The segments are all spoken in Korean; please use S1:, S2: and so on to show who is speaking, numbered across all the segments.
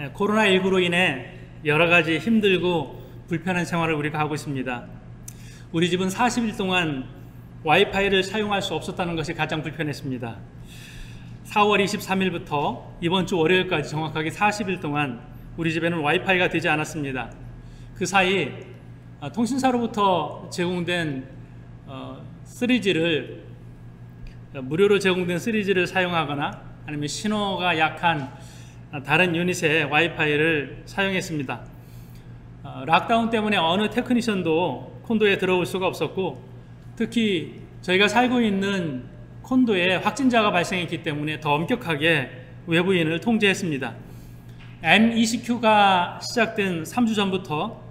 S1: 코로나19로 인해 여러 가지 힘들고 불편한 생활을 우리가 하고 있습니다. 우리 집은 40일 동안 와이파이를 사용할 수 없었다는 것이 가장 불편했습니다. 4월 23일부터 이번 주 월요일까지 정확하게 40일 동안 우리 집에는 와이파이가 되지 않았습니다. 그 사이 통신사로부터 제공된 3G를 무료로 제공된 3G를 사용하거나 아니면 신호가 약한 다른 유닛의 와이파이를 사용했습니다. 락다운 때문에 어느 테크니션도 콘도에 들어올 수가 없었고, 특히 저희가 살고 있는 콘도에 확진자가 발생했기 때문에 더 엄격하게 외부인을 통제했습니다. M20Q가 시작된 3주 전부터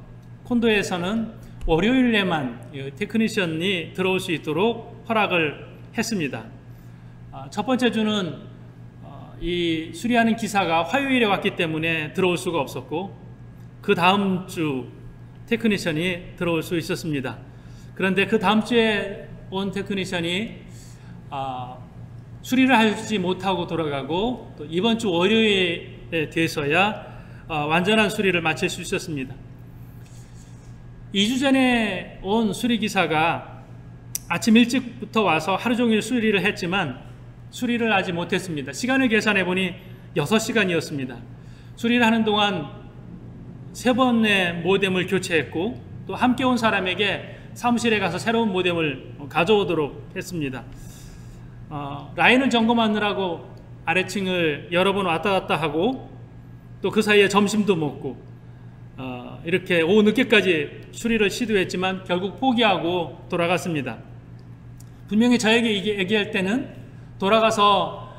S1: 콘도에서는 월요일에만 테크니션이 들어올 수 있도록 허락을 했습니다. 첫 번째 주는 이 수리하는 기사가 화요일에 왔기 때문에 들어올 수가 없었고, 그 다음 주 테크니션이 들어올 수 있었습니다. 그런데 그 다음 주에 온 테크니션이 수리를 하지 못하고 돌아가고, 또 이번 주 월요일에 돼서야 완전한 수리를 마칠 수 있었습니다. 2주 전에 온 수리기사가 아침 일찍부터 와서 하루 종일 수리를 했지만 수리를 하지 못했습니다. 시간을 계산해 보니 6시간이었습니다. 수리를 하는 동안 3번의 모뎀을 교체했고, 또 함께 온 사람에게 사무실에 가서 새로운 모뎀을 가져오도록 했습니다. 라인을 점검하느라고 아래층을 여러 번 왔다 갔다 하고, 또 그 사이에 점심도 먹고, 이렇게 오후 늦게까지 수리를 시도했지만 결국 포기하고 돌아갔습니다. 분명히 저에게 얘기할 때는 돌아가서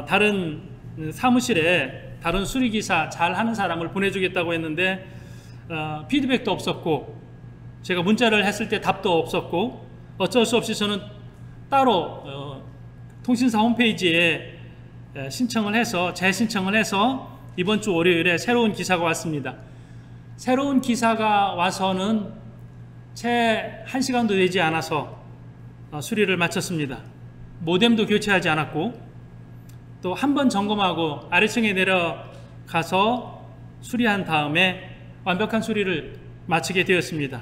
S1: 다른 사무실에 다른 수리기사 잘하는 사람을 보내주겠다고 했는데 피드백도 없었고, 제가 문자를 했을 때 답도 없었고, 어쩔 수 없이 저는 따로 통신사 홈페이지에 재신청을 해서 이번 주 월요일에 새로운 기사가 왔습니다. 새로운 기사가 와서는 채 1시간도 되지 않아서 수리를 마쳤습니다. 모뎀도 교체하지 않았고, 또 한 번 점검하고 아래층에 내려가서 수리한 다음에 완벽한 수리를 마치게 되었습니다.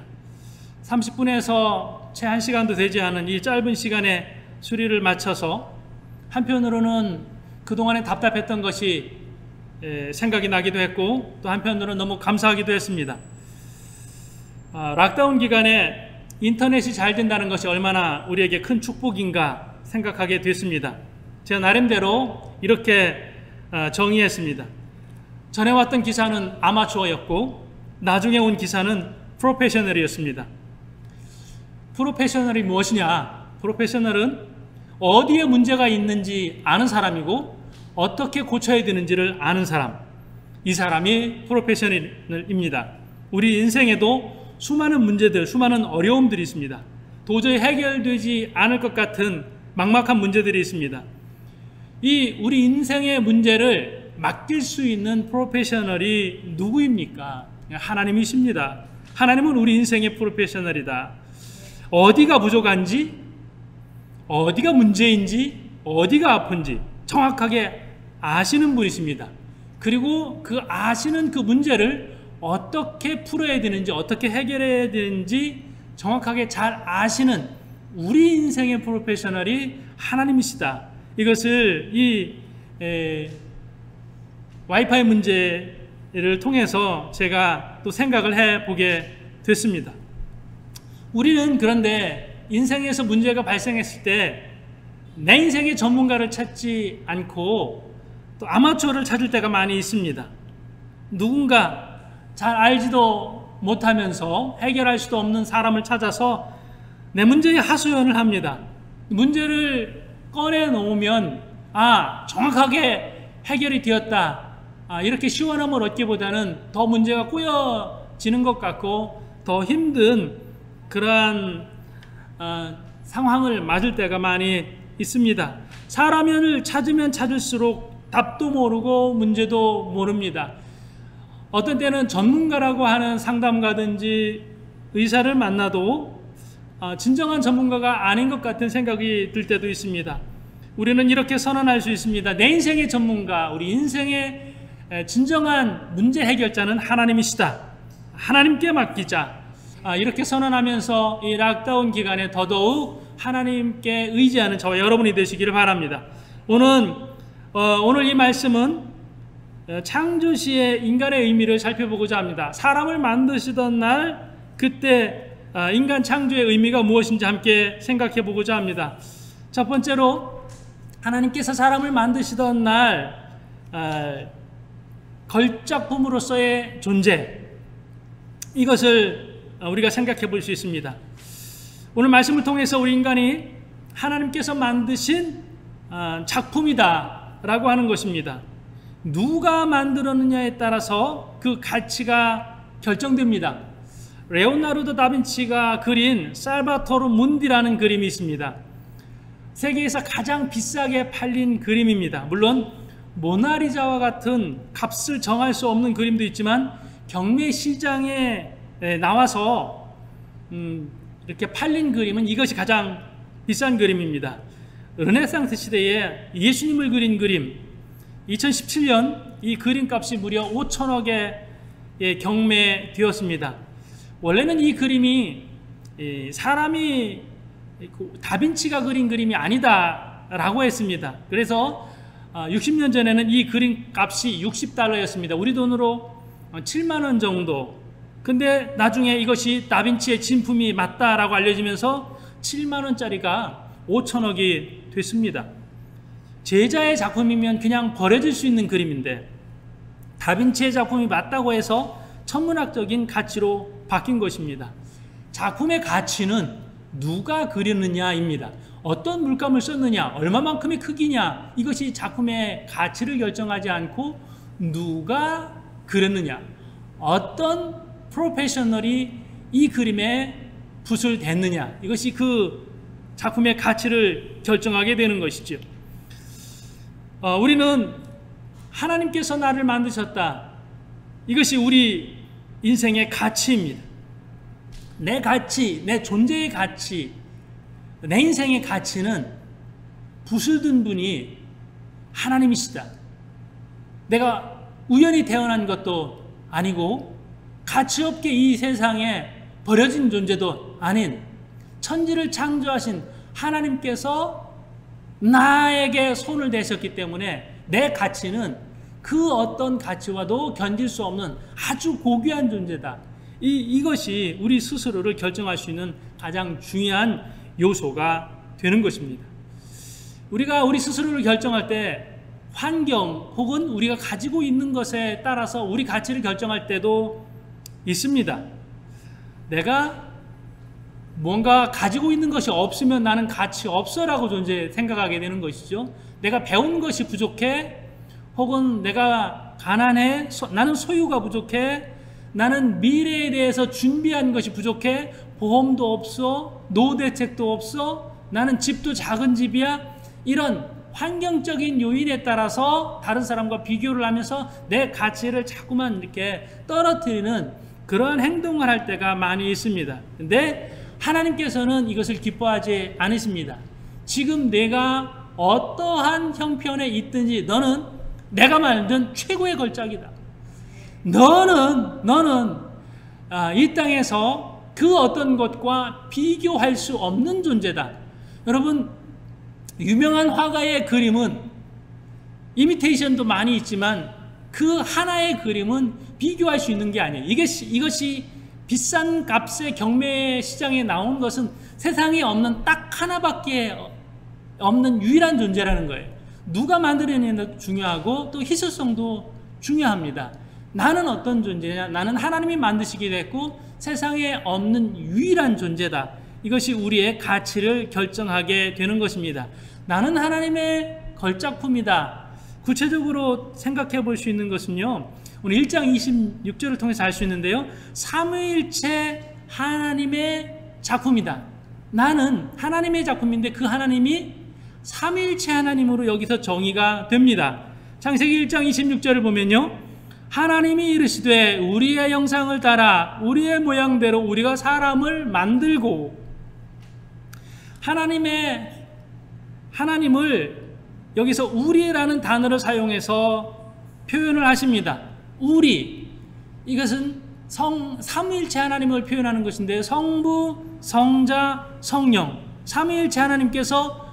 S1: 30분에서 채 1시간도 되지 않은 이 짧은 시간에 수리를 마쳐서 한편으로는 그동안에 답답했던 것이 생각이 나기도 했고, 또 한편으로는 너무 감사하기도 했습니다. 락다운 기간에 인터넷이 잘 된다는 것이 얼마나 우리에게 큰 축복인가 생각하게 됐습니다. 제가 나름대로 이렇게 정의했습니다. 전에 왔던 기사는 아마추어였고, 나중에 온 기사는 프로페셔널이었습니다. 프로페셔널이 무엇이냐? 프로페셔널은 어디에 문제가 있는지 아는 사람이고, 어떻게 고쳐야 되는지를 아는 사람, 이 사람이 프로페셔널입니다. 우리 인생에도 수많은 문제들, 수많은 어려움들이 있습니다. 도저히 해결되지 않을 것 같은 막막한 문제들이 있습니다. 이 우리 인생의 문제를 맡길 수 있는 프로페셔널이 누구입니까? 하나님이십니다. 하나님은 우리 인생의 프로페셔널이다. 어디가 부족한지, 어디가 문제인지, 어디가 아픈지 정확하게 아시는 분이십니다. 그리고 그 아시는 그 문제를 어떻게 풀어야 되는지, 어떻게 해결해야 되는지 정확하게 잘 아시는 우리 인생의 프로페셔널이 하나님이시다. 이것을 이 와이파이 문제를 통해서 제가 또 생각을 해보게 됐습니다. 우리는 그런데 인생에서 문제가 발생했을 때 내 인생의 전문가를 찾지 않고 또 아마추어를 찾을 때가 많이 있습니다. 누군가 잘 알지도 못하면서 해결할 수도 없는 사람을 찾아서 내 문제의 하소연을 합니다. 문제를 꺼내놓으면 정확하게 해결이 되었다, 이렇게 시원함을 얻기보다는 더 문제가 꼬여지는 것 같고 더 힘든 그러한 상황을 맞을 때가 많이 있습니다. 사람을 찾으면 찾을수록 답도 모르고 문제도 모릅니다. 어떤 때는 전문가라고 하는 상담가든지 의사를 만나도 진정한 전문가가 아닌 것 같은 생각이 들 때도 있습니다. 우리는 이렇게 선언할 수 있습니다. 내 인생의 전문가, 우리 인생의 진정한 문제 해결자는 하나님이시다. 하나님께 맡기자. 이렇게 선언하면서 이 락다운 기간에 더더욱 하나님께 의지하는 저와 여러분이 되시기를 바랍니다. 오늘 이 말씀은 창조시의 인간의 의미를 살펴보고자 합니다. 사람을 만드시던 날 그때 인간 창조의 의미가 무엇인지 함께 생각해 보고자 합니다. 첫 번째로 하나님께서 사람을 만드시던 날 걸작품으로서의 존재, 이것을 우리가 생각해 볼 수 있습니다. 오늘 말씀을 통해서 우리 인간이 하나님께서 만드신 작품이다 라고 하는 것입니다. 누가 만들었느냐에 따라서 그 가치가 결정됩니다. 레오나르도 다빈치가 그린 살바토르 문디라는 그림이 있습니다. 세계에서 가장 비싸게 팔린 그림입니다. 물론 모나리자와 같은 값을 정할 수 없는 그림도 있지만 경매 시장에 나와서 이렇게 팔린 그림은 이것이 가장 비싼 그림입니다. 르네상스 시대에 예수님을 그린 그림, 2017년 이 그림값이 무려 5천억에 경매되었습니다. 원래는 이 그림이 사람이 다빈치가 그린 그림이 아니다라고 했습니다. 그래서 60년 전에는 이 그림 값이 $60였습니다. 우리 돈으로 7만 원 정도. 근데 나중에 이것이 다빈치의 진품이 맞다라고 알려지면서 7만 원짜리가 5천억이 됐습니다. 제자의 작품이면 그냥 버려질 수 있는 그림인데 다빈치의 작품이 맞다고 해서 천문학적인 가치로 바뀐 것입니다. 작품의 가치는 누가 그렸느냐입니다. 어떤 물감을 썼느냐, 얼마만큼의 크기냐, 이것이 작품의 가치를 결정하지 않고 누가 그렸느냐, 어떤 프로페셔널이 이 그림에 붓을 댔느냐, 이것이 그 작품의 가치를 결정하게 되는 것이죠. 우리는 하나님께서 나를 만드셨다, 이것이 우리 인생의 가치입니다. 내 가치, 내 존재의 가치, 내 인생의 가치는 붓을 든 분이 하나님이시다. 내가 우연히 태어난 것도 아니고 가치없게 이 세상에 버려진 존재도 아닌 천지를 창조하신 하나님께서 나에게 손을 대셨기 때문에 내 가치는 그 어떤 가치와도 견딜 수 없는 아주 고귀한 존재다. 이것이 우리 스스로를 결정할 수 있는 가장 중요한 요소가 되는 것입니다. 우리가 우리 스스로를 결정할 때 환경 혹은 우리가 가지고 있는 것에 따라서 우리 가치를 결정할 때도 있습니다. 내가 뭔가 가지고 있는 것이 없으면 나는 가치 없어라고 생각하게 되는 것이죠. 내가 배운 것이 부족해, 혹은 내가 가난해, 나는 소유가 부족해, 나는 미래에 대해서 준비한 것이 부족해, 보험도 없어, 노후 대책도 없어, 나는 집도 작은 집이야. 이런 환경적인 요인에 따라서 다른 사람과 비교를 하면서 내 가치를 자꾸만 이렇게 떨어뜨리는 그런 행동을 할 때가 많이 있습니다. 근데 하나님께서는 이것을 기뻐하지 않으십니다. 지금 내가 어떠한 형편에 있든지 너는 내가 만든 최고의 걸작이다. 너는 이 땅에서 그 어떤 것과 비교할 수 없는 존재다. 여러분, 유명한 화가의 그림은 이미테이션도 많이 있지만 그 하나의 그림은 비교할 수 있는 게 아니에요. 이것이 비싼 값의 경매 시장에 나온 것은 세상에 없는 딱 하나밖에 없는 유일한 존재라는 거예요. 누가 만들어내는 중요하고 또 희소성도 중요합니다. 나는 어떤 존재냐? 나는 하나님이 만드시기도 했고 세상에 없는 유일한 존재다. 이것이 우리의 가치를 결정하게 되는 것입니다. 나는 하나님의 걸작품이다. 구체적으로 생각해 볼 수 있는 것은요, 오늘 1장 26절을 통해서 알 수 있는데요, 삼위일체 하나님의 작품이다. 나는 하나님의 작품인데 그 하나님이 삼위일체 하나님으로 여기서 정의가 됩니다. 창세기 1장 26절을 보면요, 하나님이 이르시되 우리의 형상을 따라 우리의 모양대로 우리가 사람을 만들고, 하나님을 여기서 우리라는 단어를 사용해서 표현을 하십니다. 우리, 이것은 삼위일체 하나님을 표현하는 것인데, 성부, 성자, 성령, 삼위일체 하나님께서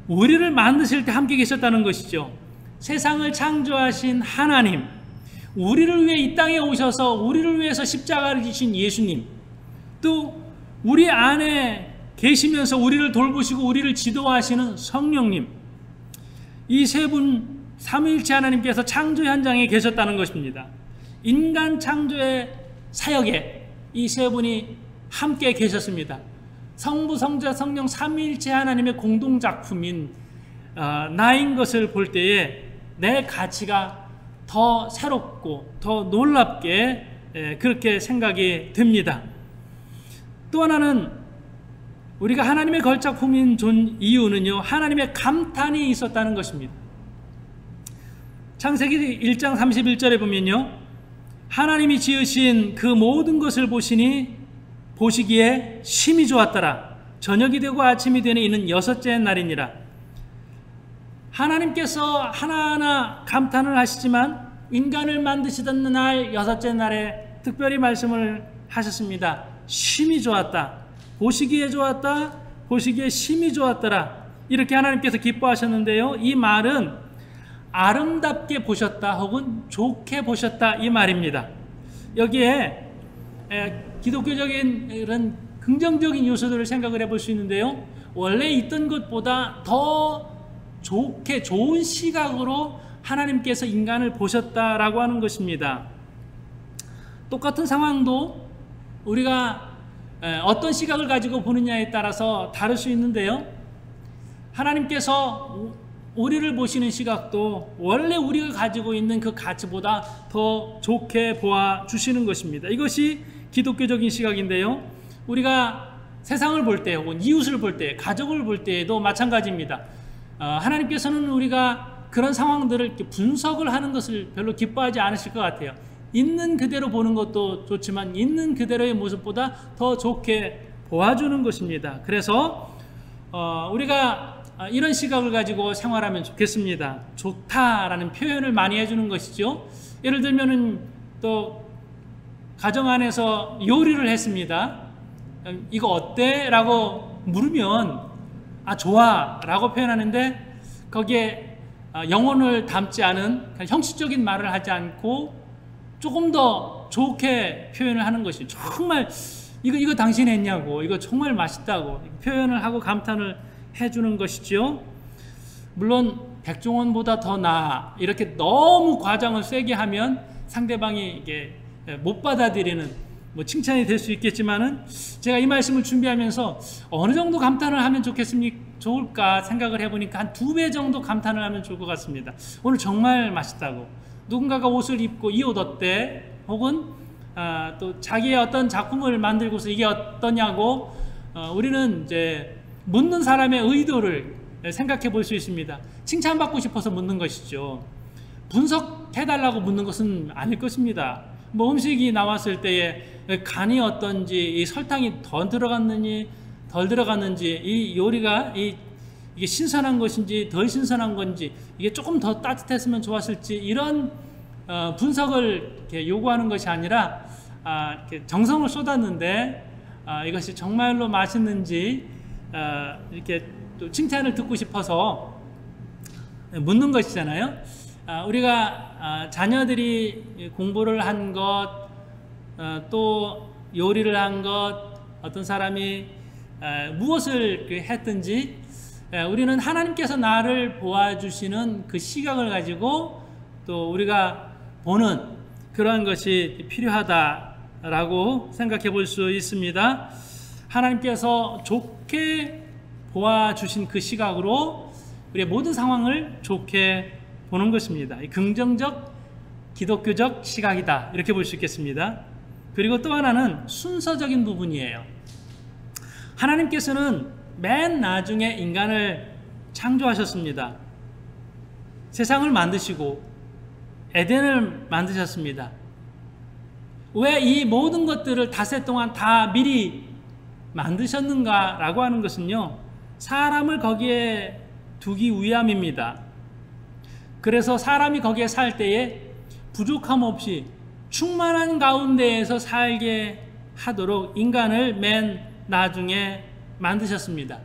S1: 우리를 만드실 때 함께 계셨다는 것이죠. 세상을 창조하신 하나님, 우리를 위해 이 땅에 오셔서 우리를 위해서 십자가를 지신 예수님, 또 우리 안에 계시면서 우리를 돌보시고 우리를 지도하시는 성령님, 이 세 분 삼위일체 하나님께서 창조 현장에 계셨다는 것입니다. 인간 창조의 사역에 이 세 분이 함께 계셨습니다. 성부, 성자, 성령 삼위일체 하나님의 공동작품인 나인 것을 볼 때에 내 가치가 더 새롭고 더 놀랍게 그렇게 생각이 듭니다. 또 하나는 우리가 하나님의 걸작품인 이유는요, 하나님의 감탄이 있었다는 것입니다. 창세기 1장 31절에 보면요, 하나님이 지으신 그 모든 것을 보시기에 심히 좋았더라. 저녁이 되고 아침이 되니 이는 여섯째 날이니라. 하나님께서 하나하나 감탄을 하시지만 인간을 만드시던 날 여섯째 날에 특별히 말씀을 하셨습니다. 심히 좋았다. 보시기에 좋았다. 보시기에 심히 좋았더라. 이렇게 하나님께서 기뻐하셨는데요, 이 말은 아름답게 보셨다 혹은 좋게 보셨다 이 말입니다. 여기에 기독교적인 이런 긍정적인 요소들을 생각을 해볼 수 있는데요, 원래 있던 것보다 더 좋게, 좋은 시각으로 하나님께서 인간을 보셨다라고 하는 것입니다. 똑같은 상황도 우리가 어떤 시각을 가지고 보느냐에 따라서 다를 수 있는데요, 하나님께서 우리를 보시는 시각도 원래 우리가 가지고 있는 그 가치보다 더 좋게 보아주시는 것입니다. 이것이 기독교적인 시각인데요, 우리가 세상을 볼 때 혹은 이웃을 볼 때, 가족을 볼 때에도 마찬가지입니다. 하나님께서는 우리가 그런 상황들을 이렇게 분석을 하는 것을 별로 기뻐하지 않으실 것 같아요. 있는 그대로 보는 것도 좋지만 있는 그대로의 모습보다 더 좋게 보아주는 것입니다. 그래서 우리가 이런 시각을 가지고 생활하면 좋겠습니다. 좋다라는 표현을 많이 해주는 것이죠. 예를 들면은 또 가정 안에서 요리를 했습니다. 이거 어때? 라고 물으면 좋아 라고 표현하는데, 거기에 영혼을 담지 않은 형식적인 말을 하지 않고 조금 더 좋게 표현을 하는 것이, 정말 이거 당신 했냐고, 이거 정말 맛있다고 표현을 하고 감탄을 해주는 것이죠. 물론 백종원보다 더 나아 이렇게 너무 과장을 세게 하면 상대방이 이게 못 받아들이는 칭찬이 될 수 있겠지만은, 제가 이 말씀을 준비하면서 어느 정도 감탄을 하면 좋을까 생각을 해보니까 한 2배 정도 감탄을 하면 좋을 것 같습니다. 오늘 정말 맛있다고, 누군가가 옷을 입고 이 옷 어때? 혹은 또 자기의 어떤 작품을 만들고서 이게 어떠냐고 우리는 이제 묻는 사람의 의도를 생각해 볼 수 있습니다. 칭찬받고 싶어서 묻는 것이죠. 분석해달라고 묻는 것은 아닐 것입니다. 음식이 나왔을 때에 간이 어떤지, 이 설탕이 더 들어갔는지 덜 들어갔는지, 이 요리가 이게 신선한 것인지 덜 신선한 건지, 이게 조금 더 따뜻했으면 좋았을지, 이런 분석을 이렇게 요구하는 것이 아니라 이렇게 정성을 쏟았는데 이것이 정말로 맛있는지 이렇게 또 칭찬을 듣고 싶어서 묻는 것이잖아요. 우리가 자녀들이 공부를 한 것, 또 요리를 한 것, 어떤 사람이 무엇을 했든지 우리는 하나님께서 나를 보아주시는 그 시각을 가지고 또 우리가 보는 그러한 것이 필요하다라고 생각해 볼 수 있습니다. 하나님께서 좋게 보아주신 그 시각으로 우리의 모든 상황을 좋게 보는 것입니다. 긍정적 기독교적 시각이다, 이렇게 볼 수 있겠습니다. 그리고 또 하나는 순서적인 부분이에요. 하나님께서는 맨 나중에 인간을 창조하셨습니다. 세상을 만드시고 에덴을 만드셨습니다. 왜 이 모든 것들을 닷새 동안 다 미리 만드셨는가 라고 하는 것은요, 사람을 거기에 두기 위함입니다. 그래서 사람이 거기에 살 때에 부족함 없이 충만한 가운데에서 살게 하도록 인간을 맨 나중에 만드셨습니다.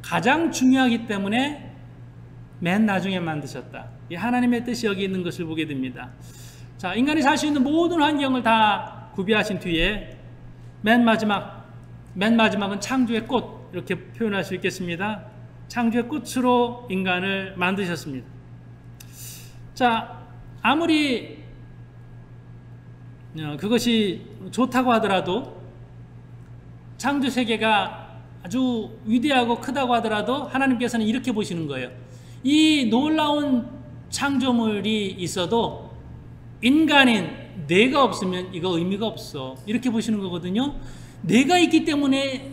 S1: 가장 중요하기 때문에 맨 나중에 만드셨다. 이 하나님의 뜻이 여기 있는 것을 보게 됩니다. 자, 인간이 살 수 있는 모든 환경을 다 구비하신 뒤에 맨 마지막은 창조의 꽃, 이렇게 표현할 수 있겠습니다. 창조의 꽃으로 인간을 만드셨습니다. 자, 아무리 그것이 좋다고 하더라도, 창조 세계가 아주 위대하고 크다고 하더라도 하나님께서는 이렇게 보시는 거예요. 이 놀라운 창조물이 있어도 인간인 내가 없으면 이거 의미가 없어, 이렇게 보시는 거거든요. 내가 있기 때문에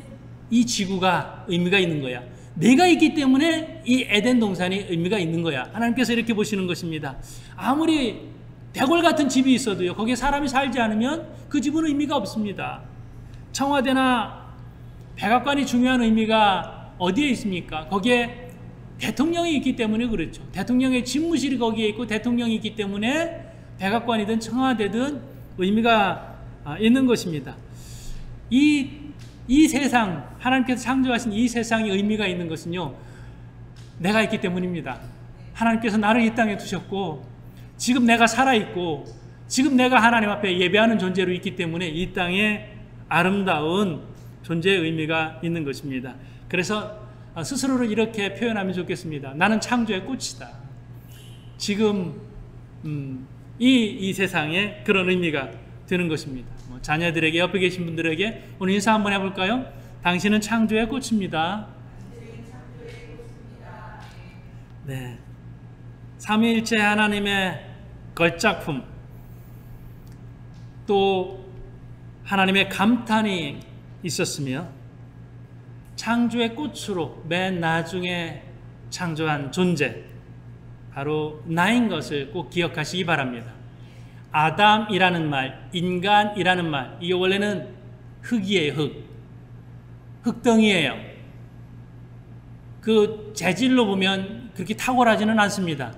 S1: 이 지구가 의미가 있는 거야. 내가 있기 때문에 이 에덴 동산이 의미가 있는 거야. 하나님께서 이렇게 보시는 것입니다. 아무리 대궐 같은 집이 있어도요, 거기에 사람이 살지 않으면 그 집은 의미가 없습니다. 청와대나 백악관이 중요한 의미가 어디에 있습니까? 거기에 대통령이 있기 때문에 그렇죠. 대통령의 집무실이 거기에 있고 대통령이 있기 때문에 백악관이든 청와대든 의미가 있는 것입니다. 이 세상, 하나님께서 창조하신 이 세상이 의미가 있는 것은요, 내가 있기 때문입니다. 하나님께서 나를 이 땅에 두셨고, 지금 내가 살아있고, 지금 내가 하나님 앞에 예배하는 존재로 있기 때문에 이 땅에 아름다운 존재의 의미가 있는 것입니다. 그래서 스스로를 이렇게 표현하면 좋겠습니다. 나는 창조의 꽃이다. 지금 이 세상에 그런 의미가 되는 것입니다. 자녀들에게, 옆에 계신 분들에게 오늘 인사 한번 해볼까요? 당신은 창조의 꽃입니다. 네, 삼위일체 하나님의 걸작품, 또 하나님의 감탄이 있었으며 창조의 꽃으로 맨 나중에 창조한 존재, 바로 나인 것을 꼭 기억하시기 바랍니다. 아담이라는 말, 인간이라는 말, 이게 원래는 흙이에요. 흙덩이에요. 그 재질로 보면 그렇게 탁월하지는 않습니다.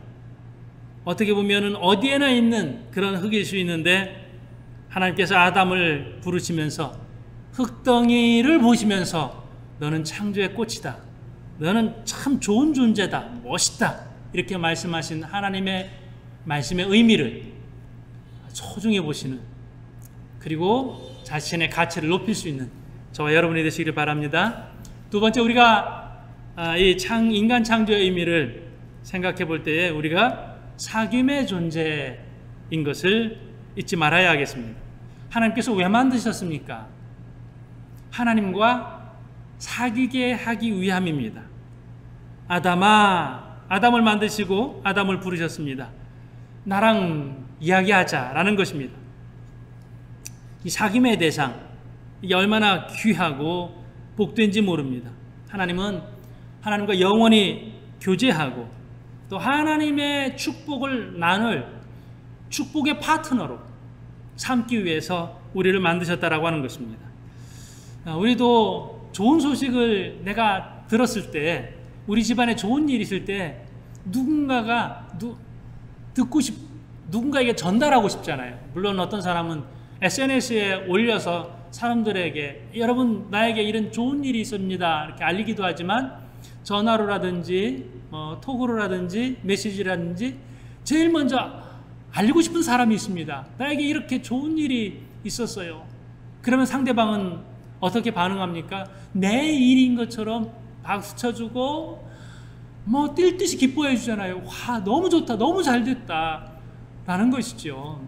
S1: 어떻게 보면 어디에나 있는 그런 흙일 수 있는데, 하나님께서 아담을 부르시면서 흙덩이를 보시면서 너는 창조의 꽃이다, 너는 참 좋은 존재다, 멋있다, 이렇게 말씀하신 하나님의 말씀의 의미를 소중히 보시는, 그리고 자신의 가치를 높일 수 있는 저와 여러분이 되시기를 바랍니다. 두 번째, 우리가 이 인간 창조의 의미를 생각해 볼 때에 우리가 사귐의 존재인 것을 잊지 말아야 하겠습니다. 하나님께서 왜 만드셨습니까? 하나님과 사귀게 하기 위함입니다. 아담을 만드시고 아담을 부르셨습니다. 나랑 이야기하자라는 것입니다. 이 사귐의 대상, 이게 얼마나 귀하고 복된지 모릅니다. 하나님은 하나님과 영원히 교제하고 또 하나님의 축복을 나눌 축복의 파트너로 삼기 위해서 우리를 만드셨다라고 하는 것입니다. 우리도 좋은 소식을 내가 들었을 때, 우리 집안에 좋은 일이 있을 때 누군가에게 전달하고 싶잖아요. 물론 어떤 사람은 SNS에 올려서 사람들에게 여러분 나에게 이런 좋은 일이 있습니다 이렇게 알리기도 하지만, 전화로라든지 톡으로라든지 메시지라든지 제일 먼저 알리고 싶은 사람이 있습니다. 나에게 이렇게 좋은 일이 있었어요. 그러면 상대방은 어떻게 반응합니까? 내 일인 것처럼 박수 쳐주고 뛸 듯이 기뻐해 주잖아요. 와, 너무 좋다, 너무 잘 됐다 라는 것이죠.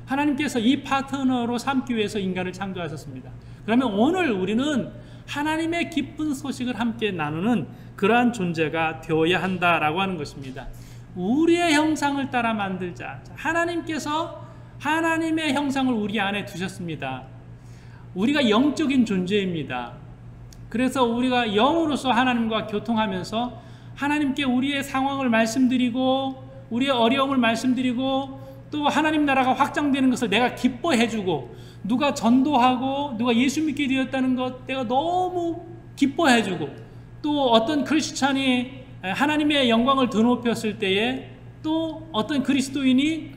S1: 하나님께서 이 파트너로 삼기 위해서 인간을 창조하셨습니다. 그러면 오늘 우리는 하나님의 기쁜 소식을 함께 나누는 그러한 존재가 되어야 한다라고 하는 것입니다. 우리의 형상을 따라 만들자. 하나님께서 하나님의 형상을 우리 안에 두셨습니다. 우리가 영적인 존재입니다. 그래서 우리가 영으로서 하나님과 교통하면서 하나님께 우리의 상황을 말씀드리고 우리의 어려움을 말씀드리고 또 하나님 나라가 확장되는 것을 내가 기뻐해주고, 누가 전도하고 누가 예수 믿게 되었다는 것 내가 너무 기뻐해주고, 또 어떤 크리스찬이 하나님의 영광을 드높였을 때에 또 어떤 그리스도인이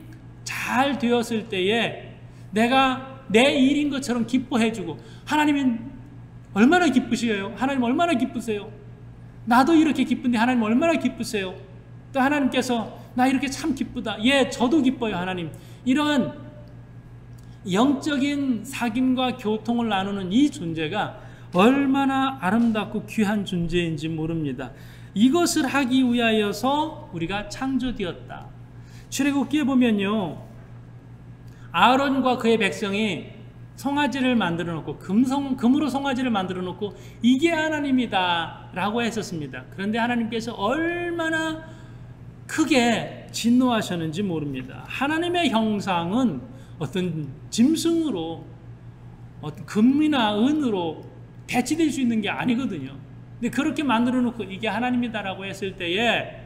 S1: 잘 되었을 때에 내가 내 일인 것처럼 기뻐해주고, 하나님은 얼마나 기쁘시에요? 하나님 얼마나 기쁘세요? 나도 이렇게 기쁜데 하나님 얼마나 기쁘세요? 또 하나님께서 나 이렇게 참 기쁘다. 예, 저도 기뻐요, 하나님. 이런 영적인 사귐과 교통을 나누는 이 존재가 얼마나 아름답고 귀한 존재인지 모릅니다. 이것을 하기 위하여서 우리가 창조되었다. 출애굽기에 보면요, 아론과 그의 백성이 송아지를 만들어 놓고 금으로 송아지를 만들어 놓고 이게 하나님이다 라고 했었습니다. 그런데 하나님께서 얼마나 크게 진노하셨는지 모릅니다. 하나님의 형상은 어떤 짐승으로, 어떤 금이나 은으로 대치될 수 있는 게 아니거든요. 근데 그렇게 만들어 놓고 이게 하나님이다라고 했을 때에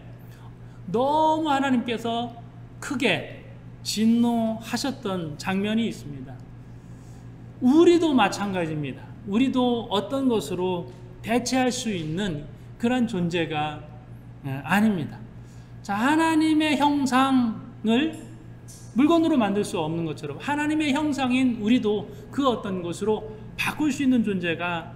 S1: 너무 하나님께서 크게 진노하셨던 장면이 있습니다. 우리도 마찬가지입니다. 우리도 어떤 것으로 대체할 수 있는 그런 존재가 아닙니다. 자, 하나님의 형상을 물건으로 만들 수 없는 것처럼 하나님의 형상인 우리도 그 어떤 것으로 바꿀 수 있는 존재가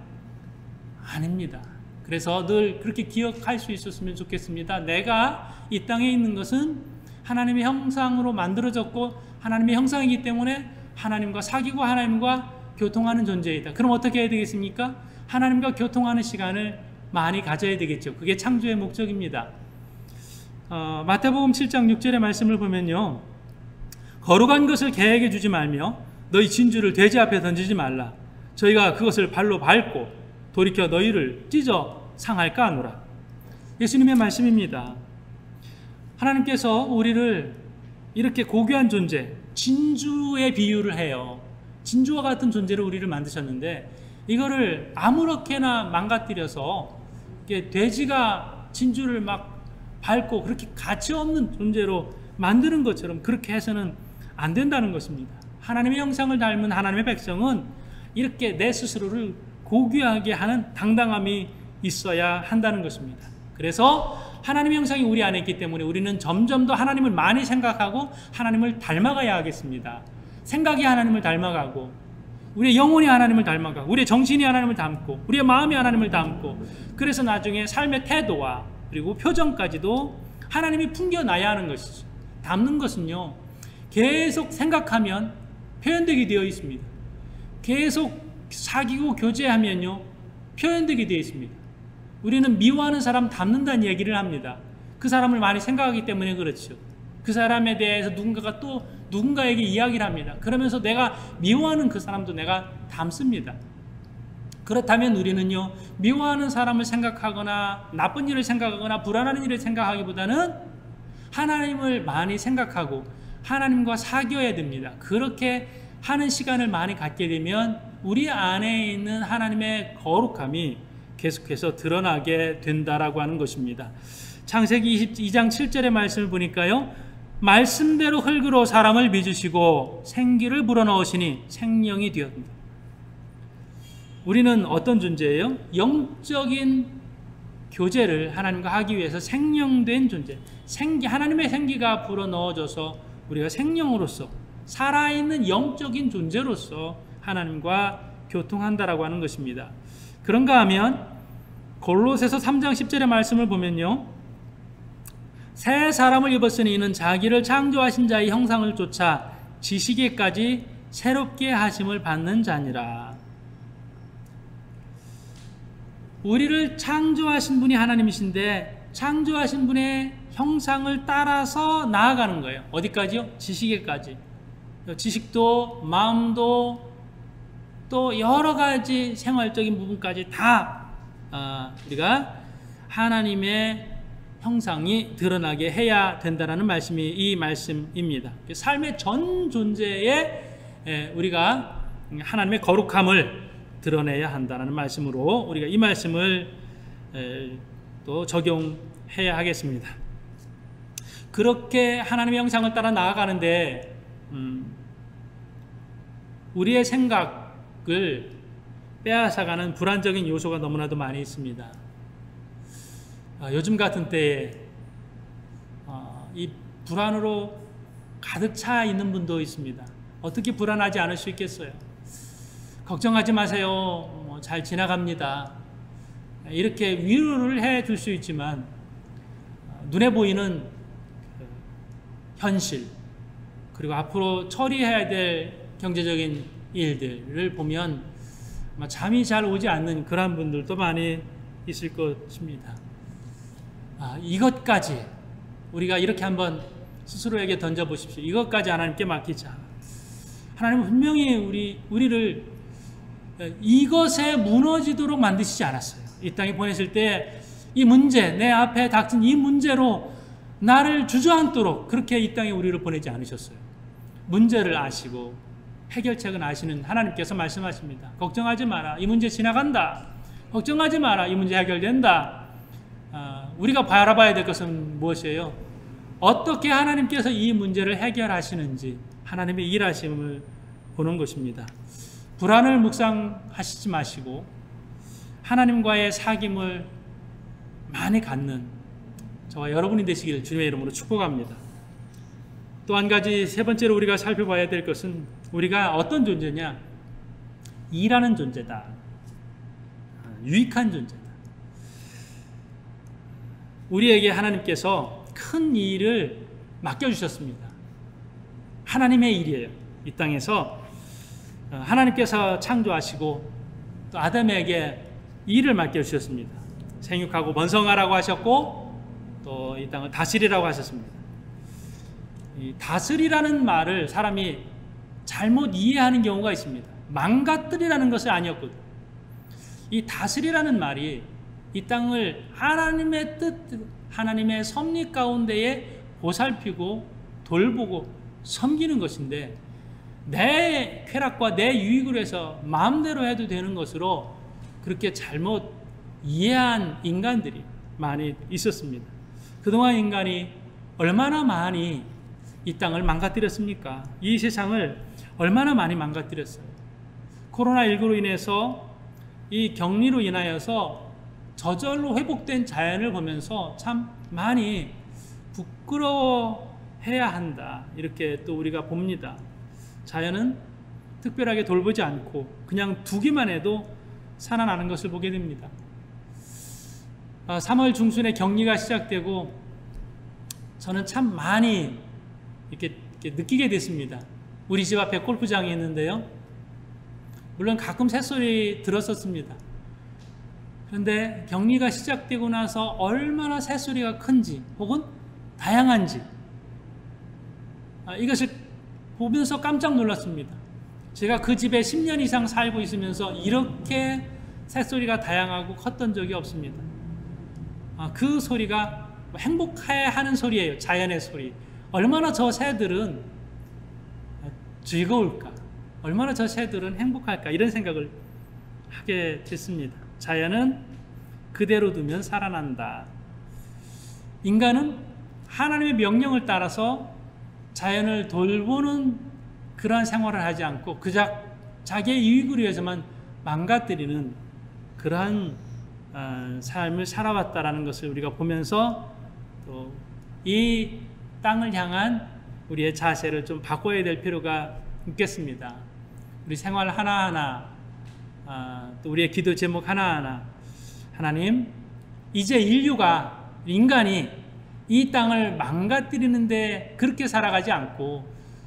S1: 아닙니다. 그래서 늘 그렇게 기억할 수 있었으면 좋겠습니다. 내가 이 땅에 있는 것은 하나님의 형상으로 만들어졌고 하나님의 형상이기 때문에 하나님과 사귀고 하나님과 교통하는 존재이다. 그럼 어떻게 해야 되겠습니까? 하나님과 교통하는 시간을 많이 가져야 되겠죠. 그게 창조의 목적입니다. 마태복음 7장 6절의 말씀을 보면요, 거룩한 것을 개에게 주지 말며 너희 진주를 돼지 앞에 던지지 말라. 저희가 그것을 발로 밟고 돌이켜 너희를 찢어 상할까 하노라. 예수님의 말씀입니다. 하나님께서 우리를 이렇게 고귀한 존재, 진주에 비유를 해요. 진주와 같은 존재로 우리를 만드셨는데 이거를 아무렇게나 망가뜨려서 돼지가 진주를 막 밟고 그렇게 가치 없는 존재로 만드는 것처럼 그렇게 해서는 안 된다는 것입니다. 하나님의 형상을 닮은 하나님의 백성은 이렇게 내 스스로를 고귀하게 하는 당당함이 있어야 한다는 것입니다. 그래서 하나님의 형상이 우리 안에 있기 때문에 우리는 점점 더 하나님을 많이 생각하고 하나님을 닮아가야 하겠습니다. 생각이 하나님을 닮아가고 우리의 영혼이 하나님을 닮아가고 우리의 정신이 하나님을 닮고 우리의 마음이 하나님을 닮고, 그래서 나중에 삶의 태도와 그리고 표정까지도 하나님이 풍겨나야 하는 것이죠. 닮는 것은요, 계속 생각하면 표현되게 되어 있습니다. 계속 사귀고 교제하면요 표현되게 되어 있습니다. 우리는 미워하는 사람 닮는다는 얘기를 합니다. 그 사람을 많이 생각하기 때문에 그렇죠. 그 사람에 대해서 누군가가 또 누군가에게 이야기를 합니다. 그러면서 내가 미워하는 그 사람도 내가 닮습니다. 그렇다면 우리는요, 미워하는 사람을 생각하거나 나쁜 일을 생각하거나 불안한 일을 생각하기보다는 하나님을 많이 생각하고 하나님과 사귀어야 됩니다. 그렇게 하는 시간을 많이 갖게 되면 우리 안에 있는 하나님의 거룩함이 계속해서 드러나게 된다라고 하는 것입니다. 창세기 22장 7절의 말씀을 보니까요, 말씀대로 흙으로 사람을 빚으시고 생기를 불어넣으시니 생명이 되었다. 우리는 어떤 존재예요? 영적인 교제를 하나님과 하기 위해서 생명된 존재, 하나님의 생기가 불어넣어져서 우리가 생명으로서 살아있는 영적인 존재로서 하나님과 교통한다라고 하는 것입니다. 그런가 하면 골로새서 3장 10절의 말씀을 보면요, 새 사람을 입었으니 이는 자기를 창조하신 자의 형상을 쫓아 지시기까지 새롭게 하심을 받는 자니라. 우리를 창조하신 분이 하나님이신데 창조하신 분의 형상을 따라서 나아가는 거예요. 어디까지요? 지식에까지. 지식도 마음도 또 여러 가지 생활적인 부분까지 다 우리가 하나님의 형상이 드러나게 해야 된다는 말씀이 이 말씀입니다. 삶의 전 존재에 우리가 하나님의 거룩함을 드러내야 한다는 말씀으로 우리가 이 말씀을 또 적용해야 하겠습니다. 그렇게 하나님의 형상을 따라 나아가는데 우리의 생각을 빼앗아가는 불안적인 요소가 너무나도 많이 있습니다. 요즘 같은 때에 이 불안으로 가득 차 있는 분도 있습니다. 어떻게 불안하지 않을 수 있겠어요? 걱정하지 마세요. 잘 지나갑니다. 이렇게 위로를 해줄 수 있지만 눈에 보이는 현실 그리고 앞으로 처리해야 될 경제적인 일들을 보면 잠이 잘 오지 않는 그런 분들도 많이 있을 것입니다. 이것까지 우리가 이렇게 한번 스스로에게 던져보십시오. 이것까지 하나님께 맡기자. 하나님은 분명히 우리를 이것에 무너지도록 만드시지 않았어요. 이 땅에 보내실 때 이 문제, 내 앞에 닥친 이 문제로 나를 주저앉도록 그렇게 이 땅에 우리를 보내지 않으셨어요. 문제를 아시고 해결책은 아시는 하나님께서 말씀하십니다. 걱정하지 마라. 이 문제 지나간다. 걱정하지 마라. 이 문제 해결된다. 우리가 바라봐야 될 것은 무엇이에요? 어떻게 하나님께서 이 문제를 해결하시는지 하나님의 일하심을 보는 것입니다. 불안을 묵상하시지 마시고 하나님과의 사귐을 많이 갖는 저와 여러분이 되시기를 주님의 이름으로 축복합니다. 또 한 가지 세 번째로 우리가 살펴봐야 될 것은 우리가 어떤 존재냐? 일하는 존재다. 유익한 존재다. 우리에게 하나님께서 큰 일을 맡겨주셨습니다. 하나님의 일이에요. 이 땅에서 하나님께서 창조하시고 또 아담에게 일을 맡겨주셨습니다. 생육하고 번성하라고 하셨고 또 이 땅을 다스리라고 하셨습니다. 이 다스리라는 말을 사람이 잘못 이해하는 경우가 있습니다. 망가뜨리라는 것이 아니었거든요. 이 다스리라는 말이 이 땅을 하나님의 뜻, 하나님의 섭리 가운데에 보살피고 돌보고 섬기는 것인데 내 쾌락과 내 유익으로 해서 마음대로 해도 되는 것으로 그렇게 잘못 이해한 인간들이 많이 있었습니다. 그동안 인간이 얼마나 많이 이 땅을 망가뜨렸습니까? 이 세상을 얼마나 많이 망가뜨렸어요. 코로나19로 인해서 이 격리로 인하여서 저절로 회복된 자연을 보면서 참 많이 부끄러워해야 한다. 이렇게 또 우리가 봅니다. 자연은 특별하게 돌보지 않고 그냥 두기만 해도 살아나는 것을 보게 됩니다. 3월 중순에 격리가 시작되고 저는 참 많이 이렇게 느끼게 됐습니다. 우리 집 앞에 골프장이 있는데요. 물론 가끔 새소리 들었었습니다. 그런데 격리가 시작되고 나서 얼마나 새소리가 큰지 혹은 다양한지 이것을 보면서 깜짝 놀랐습니다. 제가 그 집에 10년 이상 살고 있으면서 이렇게 새소리가 다양하고 컸던 적이 없습니다. 그 소리가 행복해하는 소리예요. 자연의 소리. 얼마나 저 새들은 즐거울까? 얼마나 저 새들은 행복할까? 이런 생각을 하게 됐습니다. 자연은 그대로 두면 살아난다. 인간은 하나님의 명령을 따라서 자연을 돌보는 그러한 생활을 하지 않고 그저 자기의 유익을 위해서만 망가뜨리는 그러한 삶을 살아왔다라는 것을 우리가 보면서 또 이 땅을 향한 우리의 자세를 좀 바꿔야 될 필요가 있겠습니다. 우리 생활 하나하나 또 우리의 기도 제목 하나하나 하나님 이제 인간이 이 땅을 망가뜨리는데 그렇게 살아가지 않고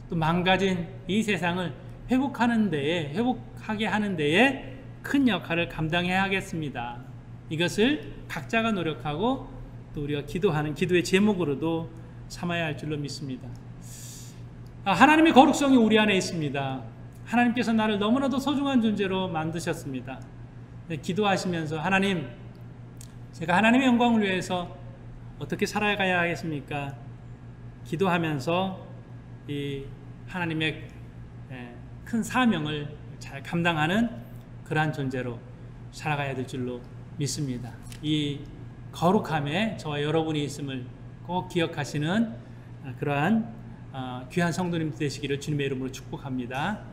S1: 또 망가진 이 세상을 회복하게 하는 데에 큰 역할을 감당해야 하겠습니다. 이것을 각자가 노력하고 또 우리가 기도하는 기도의 제목으로도 삼아야 할 줄로 믿습니다. 하나님의 거룩성이 우리 안에 있습니다. 하나님께서 나를 너무나도 소중한 존재로 만드셨습니다. 기도하시면서 하나님, 제가 하나님의 영광을 위해서 어떻게 살아가야 하겠습니까? 기도하면서 이 하나님의 큰 사명을 잘 감당하는 그러한 존재로 살아가야 될 줄로 믿습니다. 이 거룩함에 저와 여러분이 있음을 꼭 기억하시는 그러한 귀한 성도님 되시기를 주님의 이름으로 축복합니다.